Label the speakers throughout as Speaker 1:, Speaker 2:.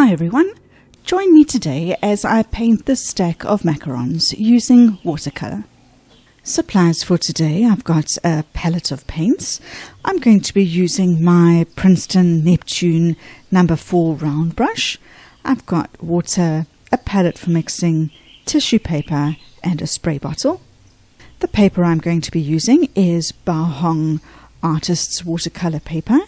Speaker 1: Hi everyone, join me today as I paint this stack of macarons using watercolor. Supplies for today, I've got a palette of paints. I'm going to be using my Princeton Neptune No. 4 round brush. I've got water, a palette for mixing, tissue paper and a spray bottle. The paper I'm going to be using is Baohong Artist's watercolor paper.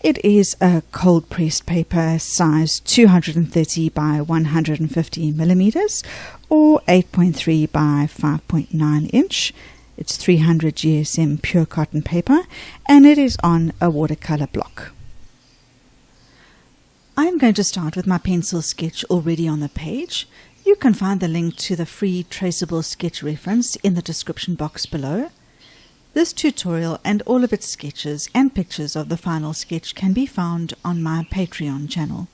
Speaker 1: It is a cold pressed paper size 230 by 150 millimeters or 8.3 by 5.9 inch. It's 300 GSM pure cotton paper and it is on a watercolor block. I'm going to start with my pencil sketch already on the page. You can find the link to the free traceable sketch reference in the description box below. This tutorial and all of its sketches and pictures of the final sketch can be found on my Patreon channel.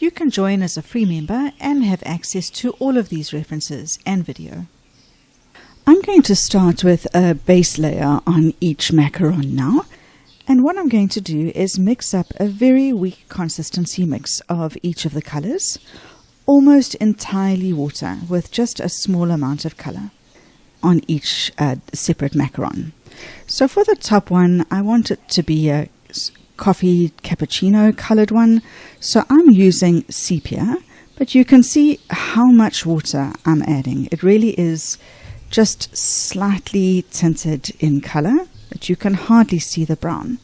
Speaker 1: You can join as a free member and have access to all of these references and video. I'm going to start with a base layer on each macaron now, and what I'm going to do is mix up a very weak consistency mix of each of the colors, almost entirely water with just a small amount of color on each separate macaron. So for the top one, I want it to be a coffee cappuccino colored one, so I'm using Sepia, but you can see how much water I'm adding. It really is just slightly tinted in color, but you can hardly see the brown.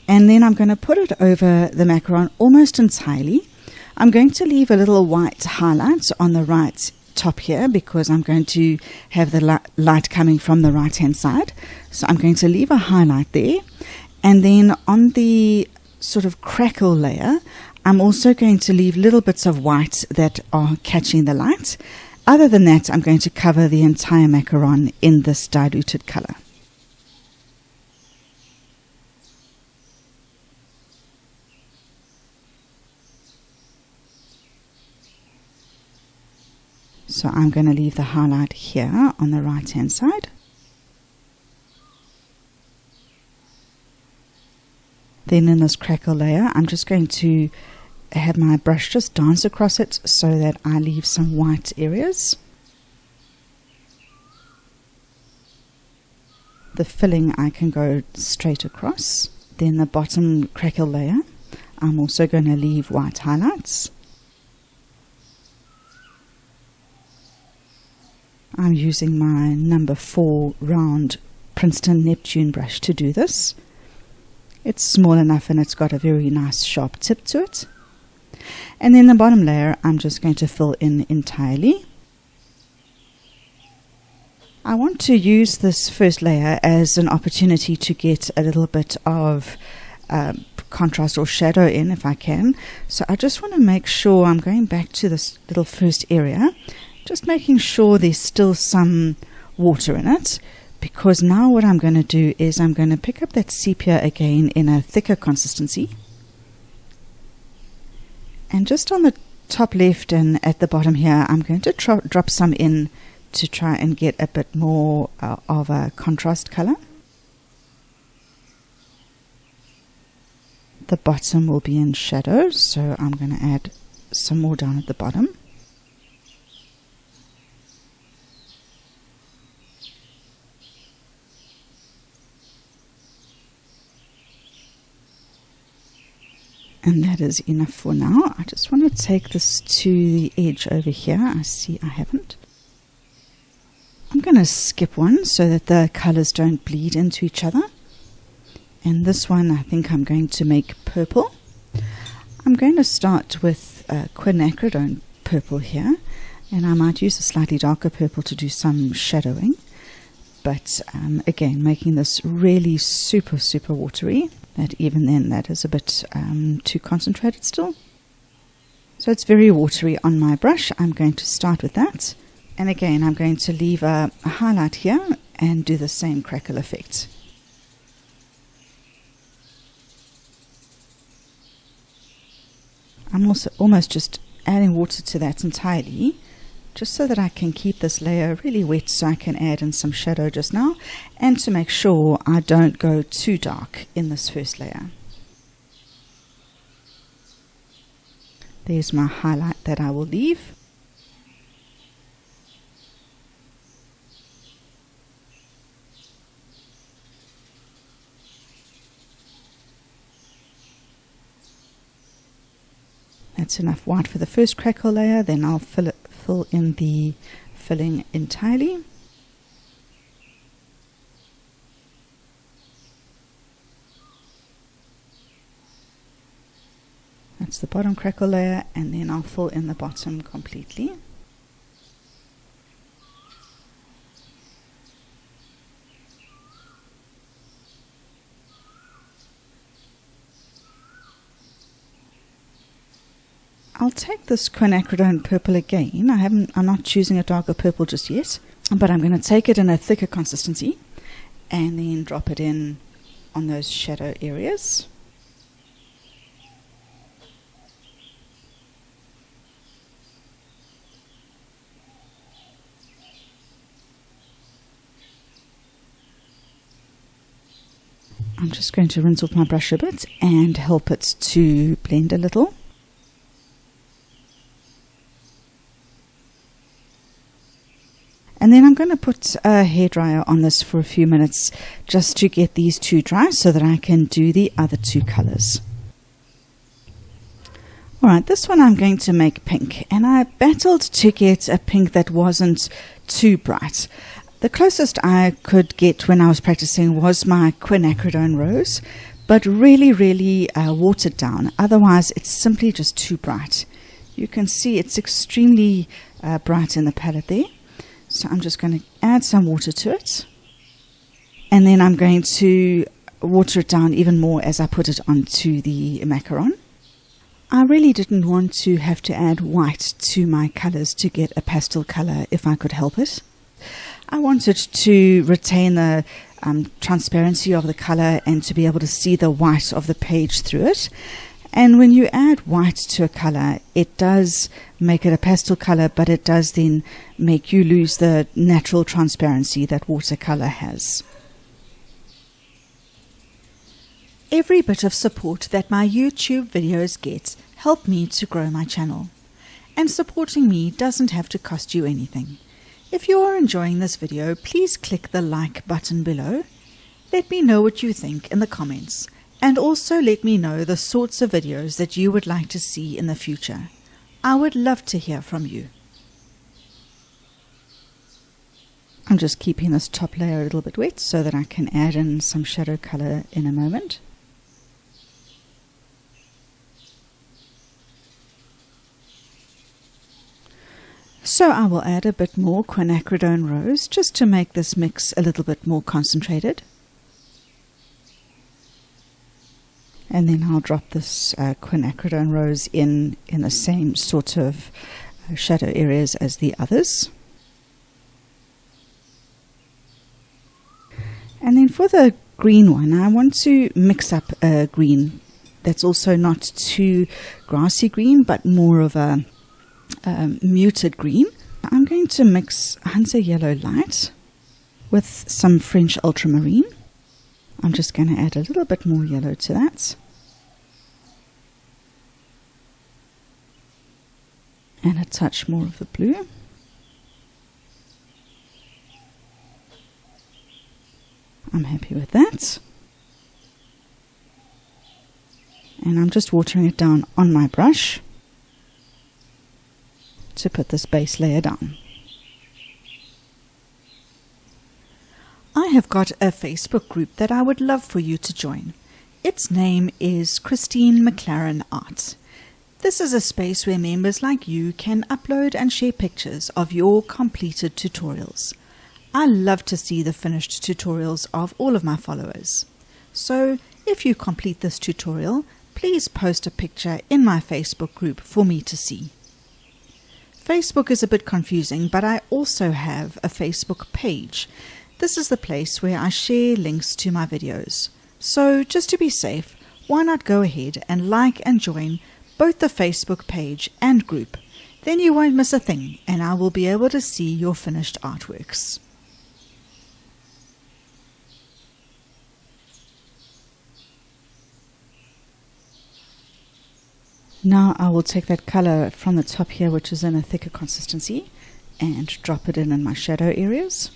Speaker 1: And then I'm going to put it over the macaron almost entirely. I'm going to leave a little white highlight on the right top here because I'm going to have the light coming from the right hand side, so I'm going to leave a highlight there, and then on the sort of crackle layer I'm also going to leave little bits of white that are catching the light. Other than that, I'm going to cover the entire macaron in this diluted color. So I'm going to leave the highlight here on the right hand side. Then in this crackle layer, I'm just going to have my brush just dance across it so that I leave some white areas. The filling I can go straight across. Then the bottom crackle layer, I'm also going to leave white highlights. I'm using my No. 4 round Princeton Neptune brush to do this. It's small enough and it's got a very nice sharp tip to it. And then the bottom layer I'm just going to fill in entirely. I want to use this first layer as an opportunity to get a little bit of contrast or shadow in if I can. So I just want to make sure I'm going back to this little first area, just making sure there's still some water in it, because now what I'm going to do is I'm going to pick up that sepia again in a thicker consistency, and just on the top left and at the bottom here I'm going to drop some in to try and get a bit more of a contrast color. The bottom will be in shadow, so I'm going to add some more down at the bottom. And that is enough for now. I just want to take this to the edge over here. I see I haven't. I'm going to skip one so that the colors don't bleed into each other. And this one I think I'm going to make purple. I'm going to start with Quinacridone Purple here. And I might use a slightly darker purple to do some shadowing. But again, making this really super watery. That even then that is a bit too concentrated still. So it's very watery on my brush. I'm going to start with that. And again, I'm going to leave a highlight here and do the same crackle effect. I'm also almost just adding water to that entirely, just so that I can keep this layer really wet so I can add in some shadow just now, and to make sure I don't go too dark in this first layer. There's my highlight that I will leave. That's enough white for the first crackle layer, then I'll fill in the filling entirely. That's the bottom crackle layer, and then I'll fill in the bottom completely. I'll take this Quinacridone Purple again. I'm not choosing a darker purple just yet, but I'm going to take it in a thicker consistency and then drop it in on those shadow areas. I'm just going to rinse off my brush a bit and help it to blend a little. And then I'm going to put a hairdryer on this for a few minutes just to get these two dry so that I can do the other two colors. Alright, this one I'm going to make pink, and I battled to get a pink that wasn't too bright. The closest I could get when I was practicing was my Quinacridone Rose, but really watered down. Otherwise, it's simply just too bright. You can see it's extremely bright in the palette there. So I'm just going to add some water to it, and then I'm going to water it down even more as I put it onto the macaron. I really didn't want to have to add white to my colors to get a pastel color if I could help it. I wanted to retain the transparency of the color and to be able to see the white of the page through it. And when you add white to a color, it does make it a pastel color, but it does then make you lose the natural transparency that watercolor has. Every bit of support that my YouTube videos get help me to grow my channel. And supporting me doesn't have to cost you anything. If you are enjoying this video, please click the like button below. Let me know what you think in the comments. And also let me know the sorts of videos that you would like to see in the future. I would love to hear from you. I'm just keeping this top layer a little bit wet so that I can add in some shadow color in a moment. So I will add a bit more Quinacridone Rose just to make this mix a little bit more concentrated. And then I'll drop this Quinacridone Rose in the same sort of shadow areas as the others. And then for the green one, I want to mix up a green that's also not too grassy green, but more of a muted green. I'm going to mix Hansa Yellow Light with some French Ultramarine. I'm just going to add a little bit more yellow to that. And a touch more of the blue. I'm happy with that. And I'm just watering it down on my brush to put this base layer down. I have got a Facebook group that I would love for you to join. Its name is Christine McLaren Art. This is a space where members like you can upload and share pictures of your completed tutorials. I love to see the finished tutorials of all of my followers. So if you complete this tutorial, please post a picture in my Facebook group for me to see. Facebook is a bit confusing, but I also have a Facebook page. This is the place where I share links to my videos. So just to be safe, why not go ahead and like and join both the Facebook page and group. Then you won't miss a thing and I will be able to see your finished artworks. Now I will take that color from the top here, which is in a thicker consistency, and drop it in my shadow areas.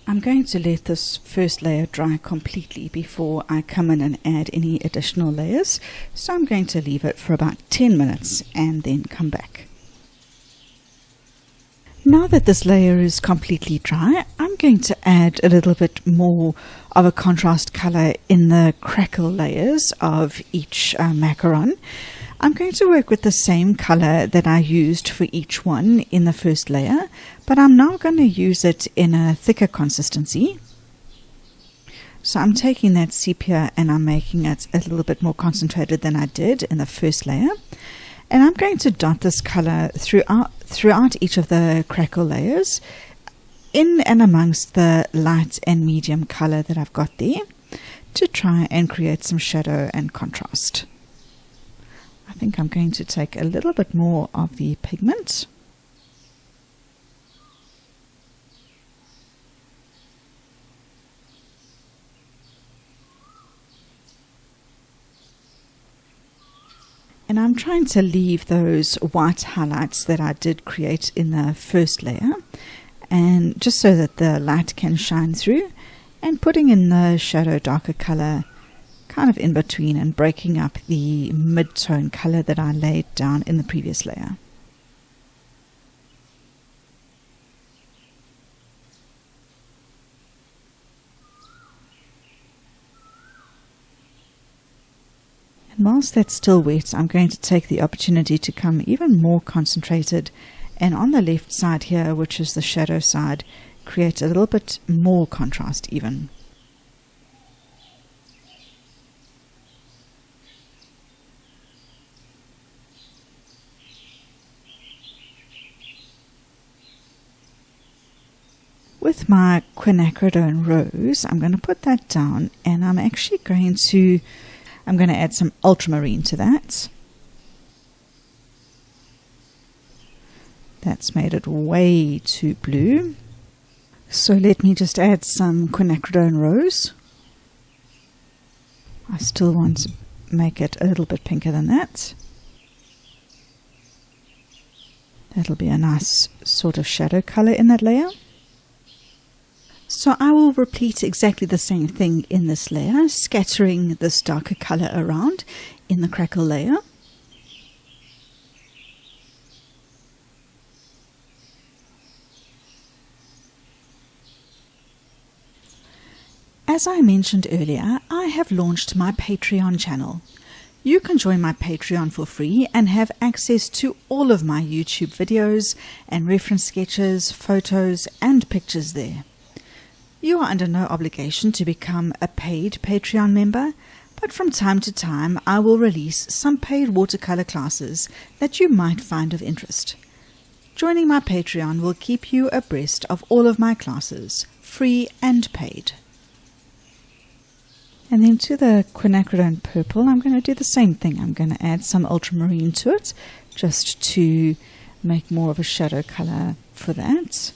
Speaker 1: I'm going to let this first layer dry completely before I come in and add any additional layers, so I'm going to leave it for about 10 minutes and then come back. Now that this layer is completely dry, I'm going to add a little bit more of a contrast color in the crackle layers of each macaron. I'm going to work with the same color that I used for each one in the first layer, but I'm now going to use it in a thicker consistency. So I'm taking that sepia and I'm making it a little bit more concentrated than I did in the first layer. And I'm going to dot this color throughout each of the crackle layers, in and amongst the light and medium color that I've got there, to try and create some shadow and contrast. I think I'm going to take a little bit more of the pigment. And I'm trying to leave those white highlights that I did create in the first layer, and just so that the light can shine through, and putting in the shadow darker color kind of in between and breaking up the mid-tone color that I laid down in the previous layer. And whilst that's still wet, I'm going to take the opportunity to come even more concentrated, and on the left side here, which is the shadow side, create a little bit more contrast even. With my Quinacridone Rose, I'm going to put that down, and I'm actually going to add some Ultramarine to that. That's made it way too blue. So let me just add some Quinacridone Rose. I still want to make it a little bit pinker than that. That'll be a nice sort of shadow color in that layer. So I will repeat exactly the same thing in this layer, scattering this darker color around in the crackle layer. As I mentioned earlier, I have launched my Patreon channel. You can join my Patreon for free and have access to all of my YouTube videos and reference sketches, photos, and pictures there. You are under no obligation to become a paid Patreon member, but from time to time I will release some paid watercolor classes that you might find of interest. Joining my Patreon will keep you abreast of all of my classes, free and paid. And then to the Quinacridone Purple, I'm going to do the same thing. I'm going to add some Ultramarine to it, just to make more of a shadow color for that.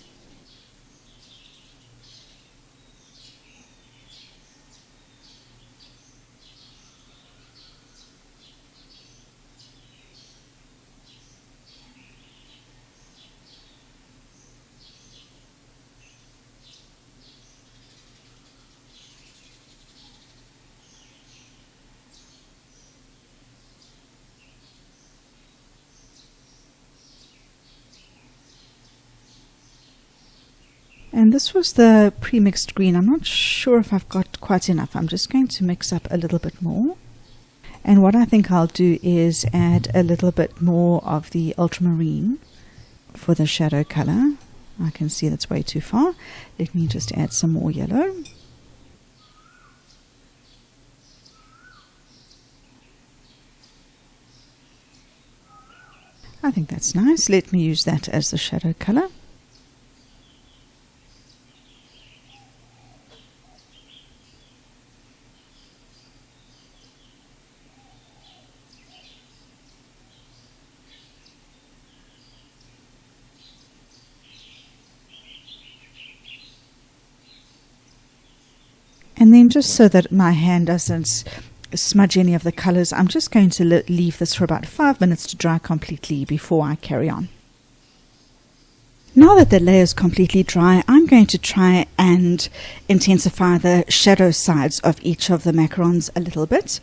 Speaker 1: And this was the pre-mixed green. I'm not sure if I've got quite enough. I'm just going to mix up a little bit more. And what I think I'll do is add a little bit more of the ultramarine for the shadow color. I can see that's way too far. Let me just add some more yellow. I think that's nice. Let me use that as the shadow color. And then just so that my hand doesn't smudge any of the colors, I'm just going to leave this for about 5 minutes to dry completely before I carry on. Now that the layer is completely dry, I'm going to try and intensify the shadow sides of each of the macarons a little bit,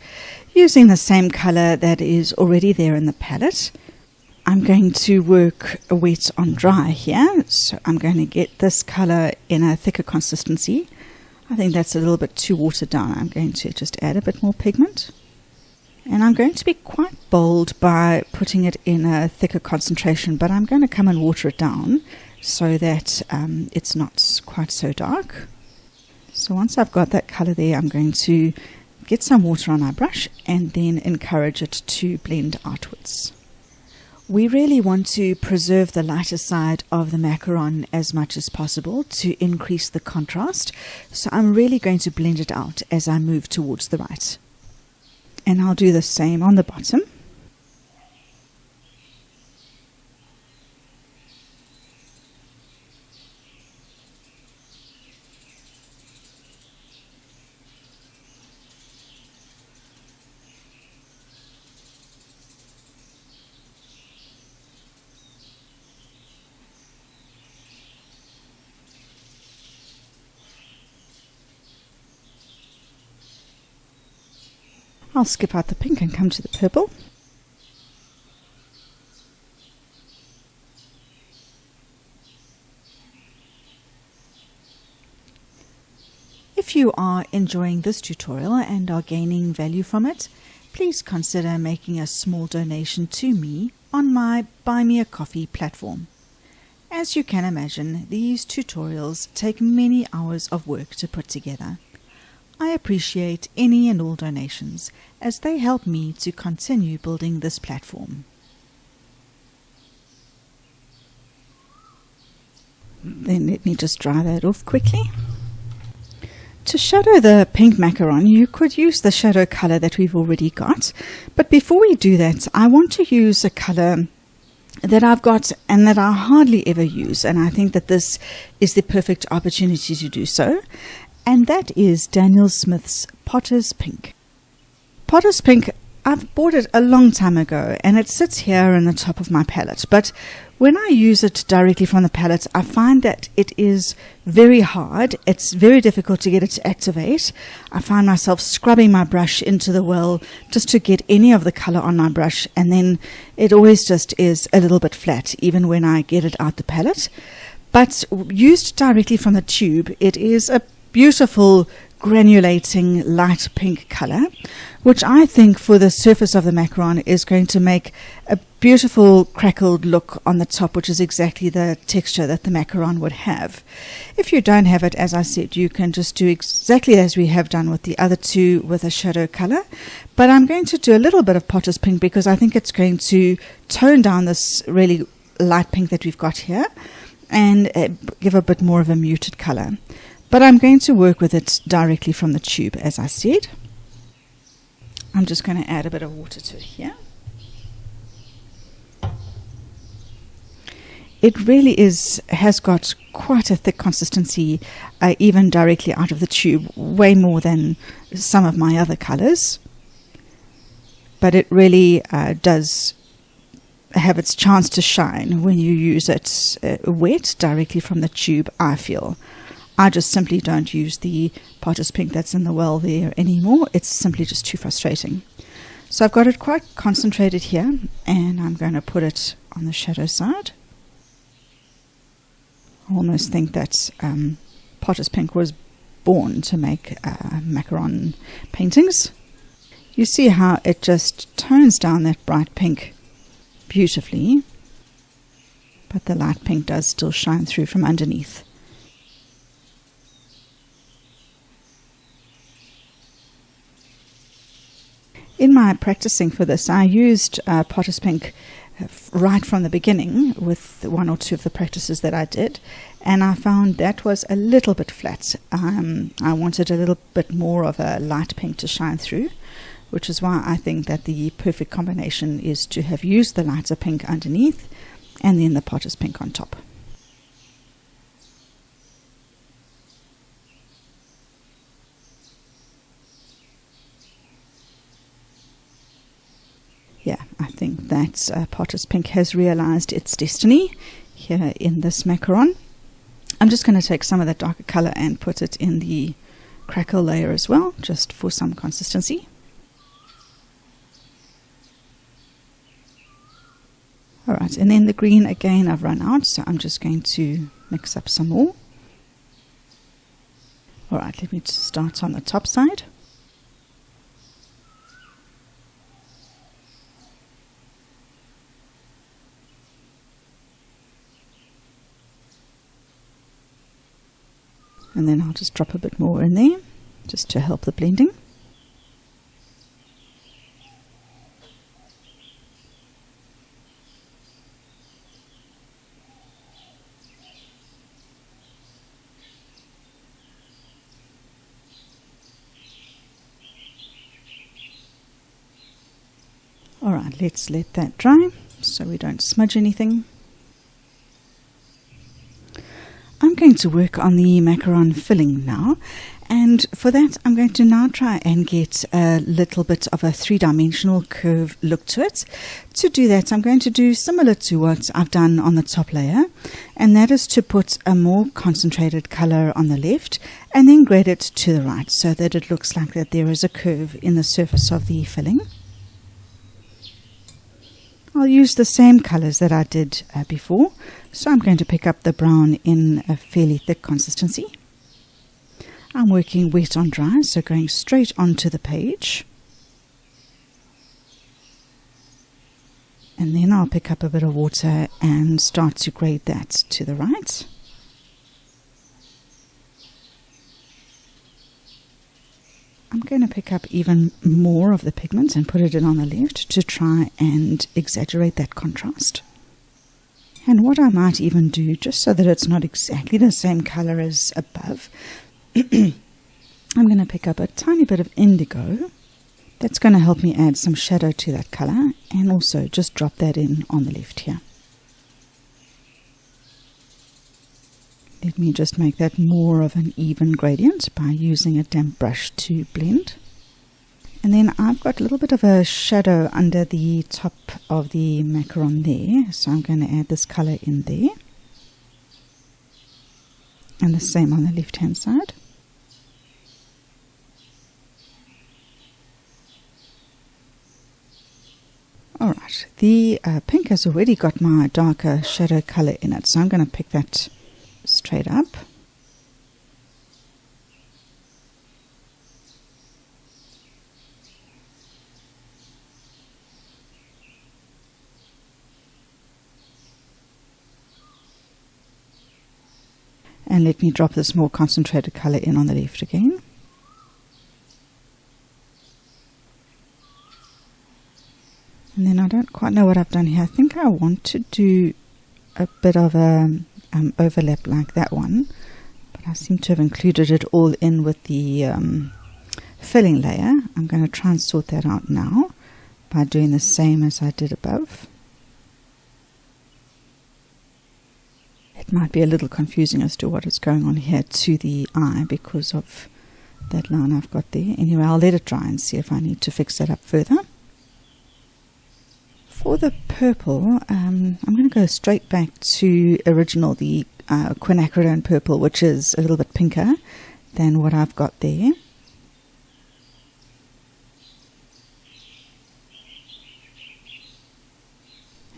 Speaker 1: using the same color that is already there in the palette. I'm going to work wet on dry here, so I'm going to get this color in a thicker consistency. I think that's a little bit too watered down. I'm going to just add a bit more pigment. And I'm going to be quite bold by putting it in a thicker concentration, but I'm going to come and water it down so that it's not quite so dark. So once I've got that color there, I'm going to get some water on my brush and then encourage it to blend outwards. We really want to preserve the lighter side of the macaron as much as possible to increase the contrast. So I'm really going to blend it out as I move towards the right. And I'll do the same on the bottom. I'll skip out the pink and come to the purple. If you are enjoying this tutorial and are gaining value from it, please consider making a small donation to me on my Buy Me a Coffee platform. As you can imagine, these tutorials take many hours of work to put together. I appreciate any and all donations as they help me to continue building this platform. Then let me just dry that off quickly. To shadow the pink macaron, you could use the shadow color that we've already got. But before we do that, I want to use a color that I've got and that I hardly ever use. And I think that this is the perfect opportunity to do so. And that is Daniel Smith's Potter's Pink. Potter's Pink, I've bought it a long time ago and it sits here in the top of my palette. But when I use it directly from the palette, I find that it is very hard. It's very difficult to get it to activate. I find myself scrubbing my brush into the well just to get any of the color on my brush. And then it always just is a little bit flat, even when I get it out the palette. But used directly from the tube, it is a beautiful granulating light pink color, which I think for the surface of the macaron is going to make a beautiful crackled look on the top, which is exactly the texture that the macaron would have. If you don't have it, as I said, you can just do exactly as we have done with the other two with a shadow color. But I'm going to do a little bit of Potter's Pink because I think it's going to tone down this really light pink that we've got here and give a bit more of a muted color. But I'm going to work with it directly from the tube, as I said. I'm just going to add a bit of water to it here. It really has got quite a thick consistency, even directly out of the tube, way more than some of my other colors. But it really does have its chance to shine when you use it wet directly from the tube, I feel. I just simply don't use the Potter's Pink that's in the well there anymore. It's simply just too frustrating. So I've got it quite concentrated here, and I'm going to put it on the shadow side. I almost think that Potter's Pink was born to make macaron paintings. You see how it just tones down that bright pink beautifully, but the light pink does still shine through from underneath. In my practicing for this, I used Potter's Pink right from the beginning with one or two of the practices that I did, and I found that was a little bit flat. I wanted a little bit more of a light pink to shine through, which is why I think that the perfect combination is to have used the lighter pink underneath and then the Potter's Pink on top. think that Potter's Pink has realized its destiny here in this macaron. I'm just going to take some of that darker color and put it in the crackle layer as well, just for some consistency. Alright, and then the green again I've run out, so I'm just going to mix up some more. Alright, let me just start on the top side. And then I'll just drop a bit more in there, just to help the blending. Alright, let's let that dry so we don't smudge anything. I'm going to work on the macaron filling now, and for that I'm going to now try and get a little bit of a three-dimensional curve look to it. To do that, I'm going to do similar to what I've done on the top layer, and that is to put a more concentrated color on the left and then grade it to the right so that it looks like that there is a curve in the surface of the filling. I'll use the same colors that I did before, so I'm going to pick up the brown in a fairly thick consistency. I'm working wet on dry, so going straight onto the page. And then I'll pick up a bit of water and start to grade that to the right. I'm going to pick up even more of the pigment and put it in on the left to try and exaggerate that contrast. And what I might even do, just so that it's not exactly the same color as above, I'm going to pick up a tiny bit of indigo. That's going to help me add some shadow to that color, and also just drop that in on the left here. Let me just make that more of an even gradient by using a damp brush to blend. And then I've got a little bit of a shadow under the top of the macaron there, so I'm going to add this color in there. And the same on the left hand side. Alright, the pink has already got my darker shadow color in it, so I'm going to pick that straight up. And let me drop this more concentrated color in on the left again. And then I don't quite know what I've done here. I think I want to do a bit of a overlap like that one, but I seem to have included it all in with the filling layer. I'm going to try and sort that out now by doing the same as I did above. It might be a little confusing as to what is going on here to the eye because of that line I've got there. Anyway, I'll let it dry and see if I need to fix that up further. For the purple, I'm going to go straight back to original, the Quinacridone Purple, which is a little bit pinker than what I've got there.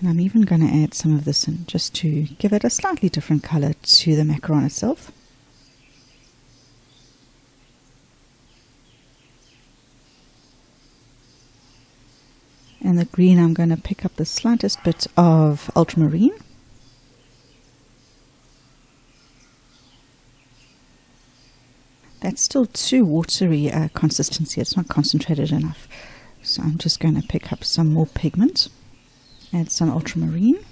Speaker 1: And I'm even going to add some of this in just to give it a slightly different color to the macaron itself. And the green, I'm going to pick up the slightest bit of Ultramarine. That's still too watery consistency, it's not concentrated enough. So I'm just going to pick up some more pigment, add some Ultramarine.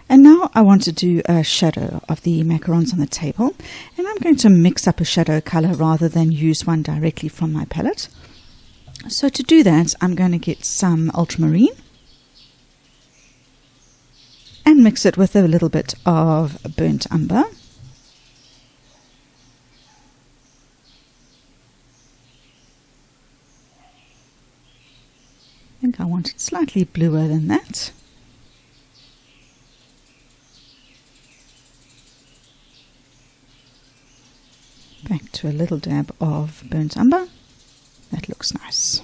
Speaker 1: And now I want to do a shadow of the macarons on the table, and I'm going to mix up a shadow color rather than use one directly from my palette. So to do that, I'm going to get some Ultramarine and mix it with a little bit of burnt umber. I think I want it slightly bluer than that. Back to a little dab of burnt umber. That looks nice.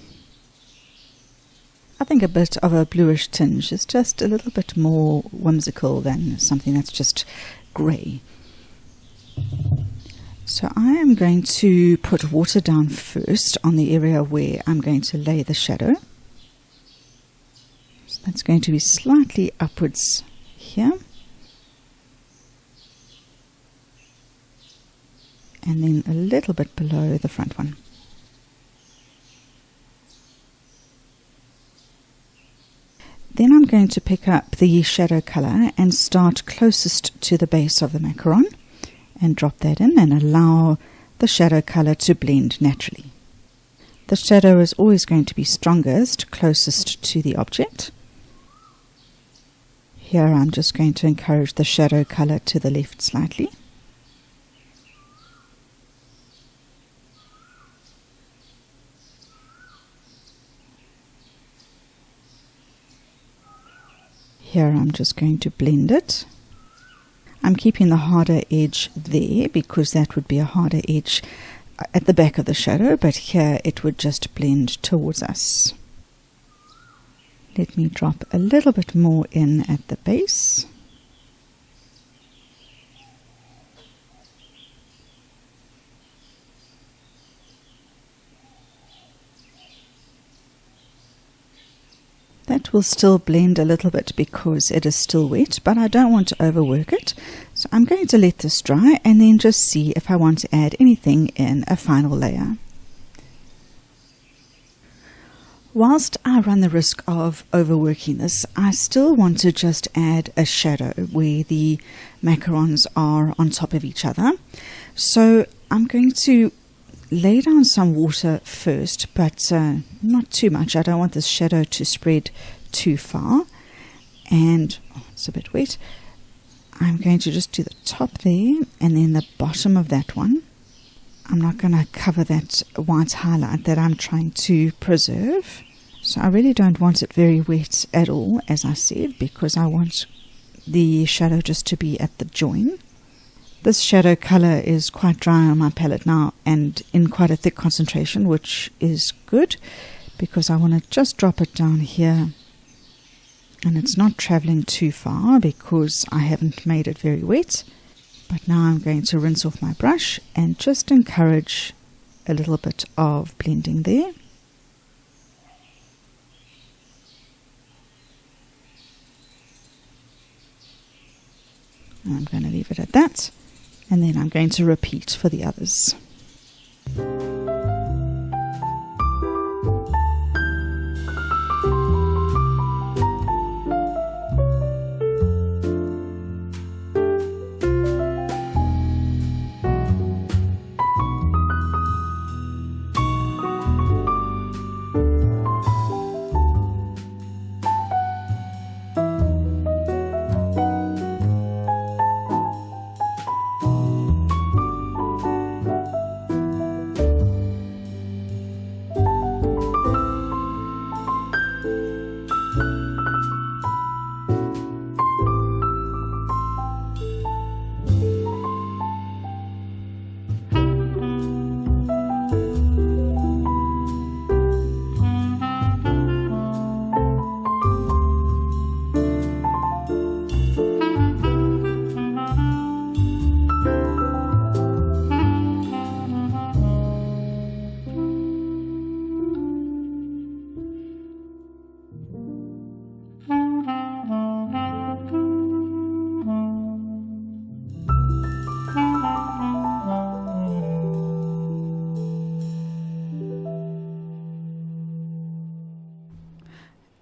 Speaker 1: I think a bit of a bluish tinge is just a little bit more whimsical than something that's just grey. So I am going to put water down first on the area where I'm going to lay the shadow. So that's going to be slightly upwards here. And then a little bit below the front one. Then I'm going to pick up the shadow colour and start closest to the base of the macaron and drop that in and allow the shadow colour to blend naturally. The shadow is always going to be strongest closest to the object. Here I'm just going to encourage the shadow colour to the left slightly. Here I'm just going to blend it. I'm keeping the harder edge there because that would be a harder edge at the back of the shadow, but here it would just blend towards us. Let me drop a little bit more in at the base. That will still blend a little bit because it is still wet, but I don't want to overwork it. So I'm going to let this dry and then just see if I want to add anything in a final layer. Whilst I run the risk of overworking this, I still want to just add a shadow where the macarons are on top of each other. So I'm going to lay down some water first, but not too much. I don't want this shadow to spread too far. And it's a bit wet. I'm going to just do the top there and then the bottom of that one. I'm not going to cover that white highlight that I'm trying to preserve. So I really don't want it very wet at all, as I said, because I want the shadow just to be at the join. This shadow colour is quite dry on my palette now and in quite a thick concentration, which is good because I want to just drop it down here. And it's not travelling too far because I haven't made it very wet. But now I'm going to rinse off my brush and just encourage a little bit of blending there. And I'm going to leave it at that. And then I'm going to repeat for the others.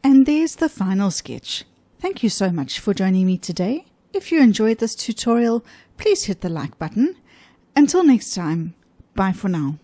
Speaker 1: And there's the final sketch. Thank you so much for joining me today. If you enjoyed this tutorial, please hit the like button. Until next time, bye for now.